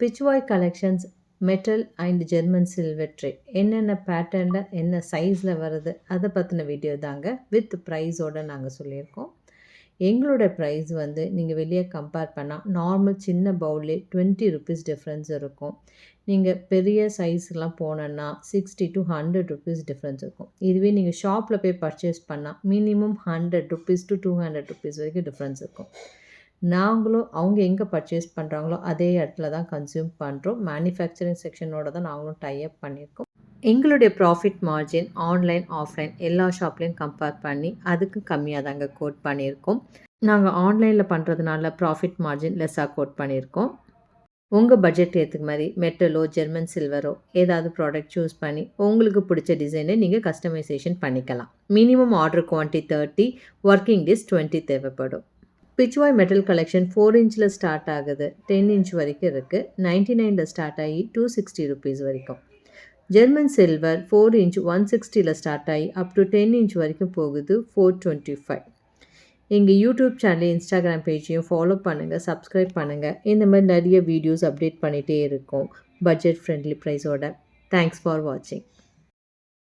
Pichwai collections metal and German silver tray என்னென்ன பேட்டர்னில் என்ன சைஸில் வருது அதை பற்றின வீடியோ தாங்க. வித் ப்ரைஸோடு நாங்கள் சொல்லியிருக்கோம். எங்களோட ப்ரைஸ் வந்து நீங்கள் வெளியே கம்பேர் பண்ணால் நார்மல் சின்ன பவுல்லே 20 ருபீஸ் டிஃப்ரென்ஸ் இருக்கும். நீங்கள் பெரிய சைஸ்லாம் போனோன்னா 60 to 100 ருபீஸ் டிஃப்ரென்ஸ் இருக்கும். இதுவே நீங்கள் ஷாப்பில் போய் பர்ச்சேஸ் பண்ணால் மினிமம் 100 ருபீஸ் to 200 ருபீஸ் வரைக்கும் டிஃப்ரென்ஸ் இருக்கும். நாங்களும் அவங்க எங்கே பர்ச்சேஸ் பண்ணுறாங்களோ அதே இடத்துல தான் கன்சியூம் பண்ணுறோம். மேனுஃபேக்சரிங் செக்ஷனோட தான் நாங்களும் டைப் பண்ணியிருக்கோம். எங்களுடைய ப்ராஃபிட் மார்ஜின் ஆன்லைன் ஆஃப்லைன் எல்லா ஷாப்லேயும் கம்பேர் பண்ணி அதுக்கு கம்மியாக தாங்க கோட் பண்ணியிருக்கோம். நாங்கள் ஆன்லைனில் பண்ணுறதுனால ப்ராஃபிட் மார்ஜின் லெஸ்ஸாக கோட் பண்ணியிருக்கோம். உங்கள் பட்ஜெட் ஏற்றுக்கு மாதிரி மெட்டலோ ஜெர்மன் சில்வரோ ஏதாவது ப்ராடக்ட் சூஸ் பண்ணி உங்களுக்கு பிடிச்ச டிசைனை நீங்கள் கஸ்டமைசேஷன் பண்ணிக்கலாம். Minimum order quantity 30, working days 20 தேவைப்படும். பிச்வாய் மெட்டல் கலெக்ஷன் 4 இன்ச்சில் ஸ்டார்ட் ஆகுது, 10 இன்ச் வரைக்கும் இருக்குது. 99ல் ஸ்டார்ட் ஆகி 260 ருபீஸ் வரைக்கும். ஜெர்மன் சில்வர் 4 இன்ச் 160ல் ஸ்டார்ட் ஆகி அப் டு 10 இன்ச் வரைக்கும் போகுது, 425. எங்கள் யூடியூப் சேனல் இன்ஸ்டாகிராம் பேஜையும் ஃபாலோ பண்ணுங்கள், சப்ஸ்கிரைப் பண்ணுங்கள். இந்த மாதிரி நிறைய வீடியோஸ் அப்டேட் பண்ணிகிட்டே இருக்கோம் பட்ஜெட் ஃப்ரெண்ட்லி ப்ரைஸோட. தேங்க்ஸ் ஃபார் வாட்சிங்.